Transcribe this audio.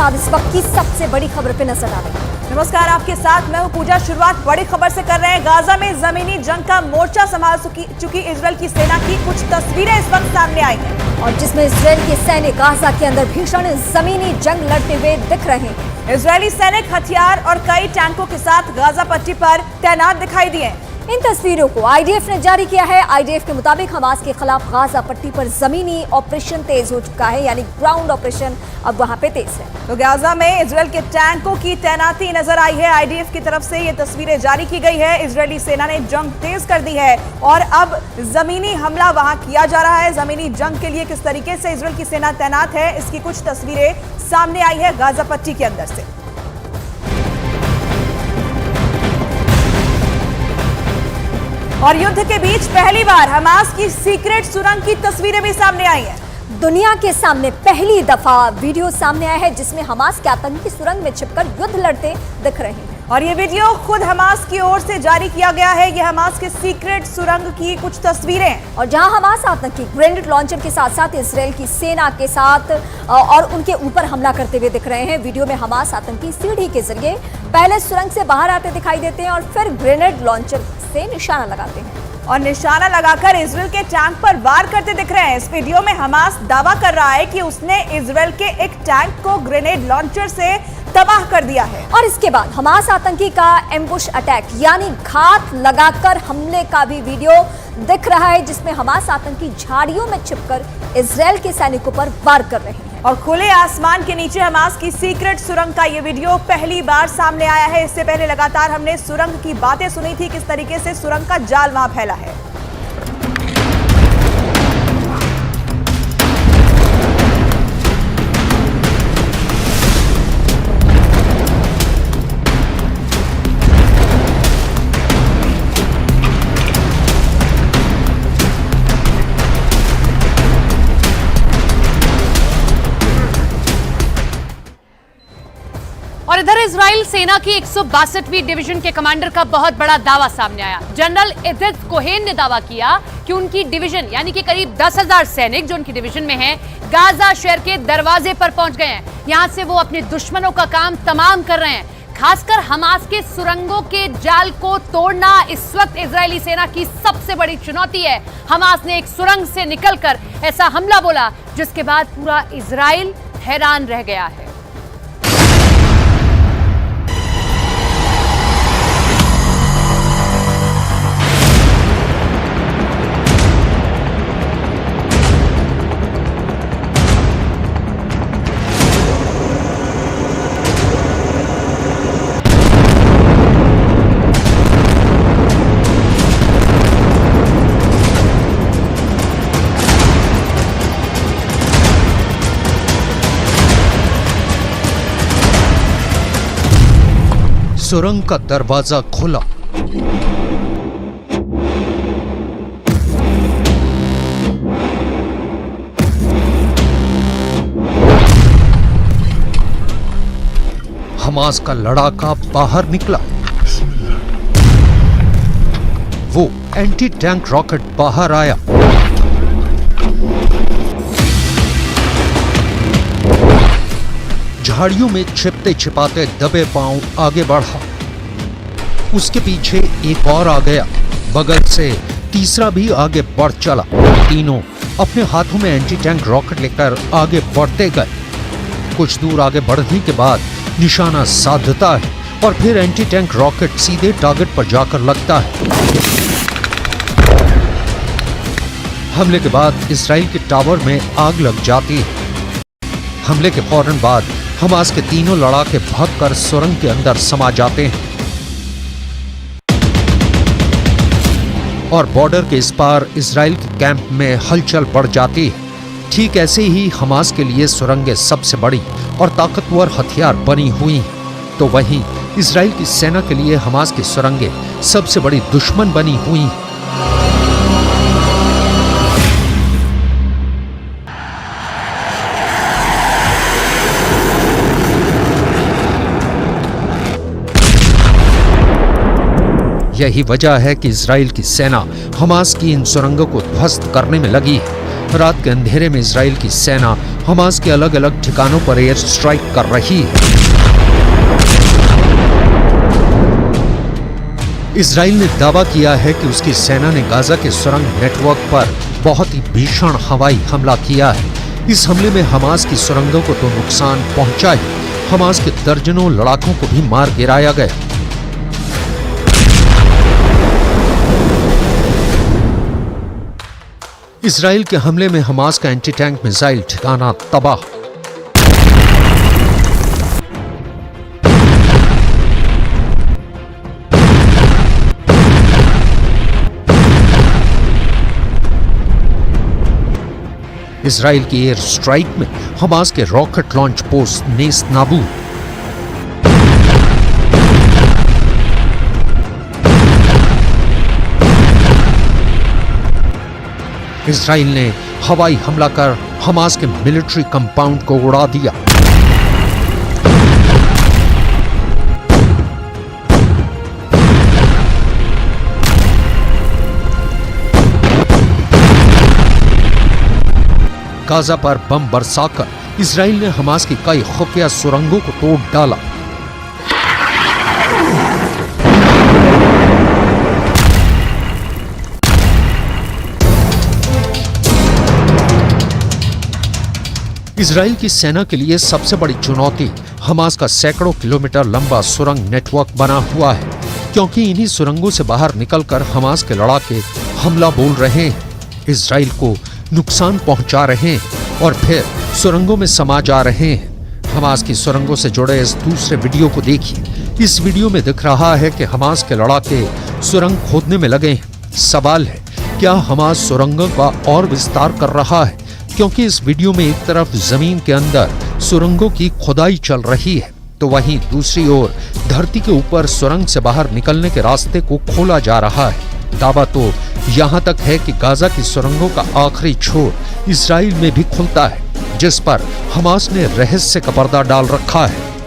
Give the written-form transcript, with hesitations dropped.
बाद इस वक्त की सबसे बड़ी खबर पे नजर डालेंगे। नमस्कार, आपके साथ मैं हूं पूजा। शुरुआत बड़ी खबर से कर रहे हैं। गाजा में जमीनी जंग का मोर्चा संभाल चुकी इजरायल की सेना की कुछ तस्वीरें इस वक्त सामने आई हैं और जिसमें इजरायल के सैनिक गाजा के अंदर भीषण जमीनी जंग लड़ते हुए दिख रहे हैं। इजरायली सैनिक हथियार और कई टैंकों के साथ गाजा पट्टी पर तैनात दिखाई दिए। इन तस्वीरों को आईडीएफ ने जारी किया है। आईडीएफ के मुताबिक हमास के खिलाफ गाजा पट्टी पर जमीनी ऑपरेशन तेज हो चुका है, यानी ग्राउंड ऑपरेशन अब वहां पे तेज है। तो गाजा में इजरायल के टैंकों की तैनाती नजर आई है। आईडीएफ की तरफ से ये तस्वीरें जारी की गई है। इजरायली सेना ने जंग तेज कर दी है और अब जमीनी हमला वहां किया जा रहा है। जमीनी जंग के लिए किस तरीके से इजरायल की सेना तैनात है, इसकी कुछ तस्वीरें सामने आई है गाजा पट्टी के अंदर से। और युद्ध के बीच पहली बार हमास की सीक्रेट सुरंग की तस्वीरें भी सामने आई हैं। दुनिया के सामने पहली दफा वीडियो सामने आया है जिसमें हमास के आतंकी सुरंग में छिपकर युद्ध लड़ते दिख रहे हैं। और ये वीडियो खुद हमास की ओर से जारी किया गया है। ये हमास के सीक्रेट सुरंग की कुछ तस्वीरें और जहां हमास आतंकी ग्रेनेड लॉन्चर के साथ साथ इजरायल की सेना के साथ और उनके ऊपर हमला करते हुए दिख रहे हैं। वीडियो में हमास आतंकी सीढ़ी के जरिए पहले सुरंग से बाहर आते दिखाई देते हैं और फिर ग्रेनेड लॉन्चर से निशाना लगाते हैं और निशाना लगाकर इजरायल के टैंक पर वार करते दिख रहे हैं। इस वीडियो में हमास दावा कर रहा है कि उसने इजरायल के एक टैंक को ग्रेनेड लॉन्चर से तबाह कर दिया है। और इसके बाद हमास आतंकी का एम्बुश अटैक यानी घात लगाकर हमले का भी वीडियो दिख रहा है जिसमें हमास आतंकी झाड़ियों में छिपकर इजरायल के सैनिकों पर वार कर रहे हैं। और खुले आसमान के नीचे हमास की सीक्रेट सुरंग का ये वीडियो पहली बार सामने आया है। इससे पहले लगातार हमने सुरंग की बातें सुनी थी, किस तरीके से सुरंग का जाल वहां फैला है। और इधर इजराइल सेना की 162वीं डिवीजन के कमांडर का बहुत बड़ा दावा सामने आया। जनरल इदित कोहेन ने दावा किया कि उनकी डिवीजन यानी कि करीब 10,000 सैनिक जो उनकी डिवीजन में हैं, गाजा शहर के दरवाजे पर पहुंच गए हैं। यहां से वो अपने दुश्मनों का काम तमाम कर रहे हैं। खासकर हमास के सुरंगों के जाल को तोड़ना इस वक्त इजरायली सेना की सबसे बड़ी चुनौती है। हमास ने एक सुरंग से निकलकर ऐसा हमला बोला जिसके बाद पूरा इजराइल हैरान रह गया है। सुरंग का दरवाजा खुला। हमास का लड़ाका बाहर निकला। वो एंटी टैंक रॉकेट बाहर आया। झाड़ियों में छिपते छिपाते दबे पांव आगे बढ़ा। उसके पीछे एक और आ गया। बगल से तीसरा भी आगे बढ़ चला। तीनों अपने हाथों में एंटी टैंक रॉकेट लेकर आगे बढ़ते गए। कुछ दूर आगे बढ़ने के बाद निशाना साधता है और फिर एंटी टैंक रॉकेट सीधे टारगेट पर जाकर लगता है। हमले के बाद इजराइल के टावर में आग लग जाती है। हमले के फौरन बाद हमास के तीनों लड़ाके भागकर सुरंग के अंदर समा जाते हैं और बॉर्डर के इस पार इजराइल के कैंप में हलचल बढ़ जाती है। ठीक ऐसे ही हमास के लिए सुरंगें सबसे बड़ी और ताकतवर हथियार बनी हुई हैं, तो वहीं इजराइल की सेना के लिए हमास की सुरंगें सबसे बड़ी दुश्मन बनी हुई हैं। यही वजह है कि इजराइल की सेना हमास की इन सुरंगों को ध्वस्त करने में लगी है। रात के अंधेरे में इजराइल की सेना हमास के अलग अलग ठिकानों पर एयर स्ट्राइक कर रही है। इजराइल ने दावा किया है कि उसकी सेना ने गाजा के सुरंग नेटवर्क पर बहुत ही भीषण हवाई हमला किया है। इस हमले में हमास की सुरंगों को तो नुकसान पहुंचा ही, हमास के दर्जनों लड़ाकों को भी मार गिराया गया। इजराइल के हमले में हमास का एंटी टैंक मिसाइल ठिकाना तबाह। इजराइल की एयर स्ट्राइक में हमास के रॉकेट लॉन्च पोस्ट नेस्त नाबूद। इजराइल ने हवाई हमला कर हमास के मिलिट्री कंपाउंड को उड़ा दिया। गाजा पर बम बरसाकर इजराइल ने हमास की कई खुफिया सुरंगों को तोड़ डाला। इजराइल की सेना के लिए सबसे बड़ी चुनौती हमास का सैकड़ों किलोमीटर लंबा सुरंग नेटवर्क बना हुआ है, क्योंकि इन्हीं सुरंगों से बाहर निकलकर हमास के लड़ाके हमला बोल रहे हैं, इजराइल को नुकसान पहुंचा रहे हैं और फिर सुरंगों में समा जा रहे हैं। हमास की सुरंगों से जुड़े इस दूसरे वीडियो को देखिए। इस वीडियो में दिख रहा है कि हमास के लड़ाके सुरंग खोदने में लगे हैं। सवाल है, क्या हमास सुरंगों का और विस्तार कर रहा है? क्योंकि इस वीडियो में एक तरफ जमीन के अंदर सुरंगों की खुदाई चल रही है, तो वहीं दूसरी ओर धरती के ऊपर सुरंग से बाहर निकलने के रास्ते को खोला जा रहा है। दावा तो यहाँ तक है कि गाजा की सुरंगों का आखिरी छोर इजराइल में भी खुलता है, जिस पर हमास ने रहस्य का पर्दा डाल रखा है।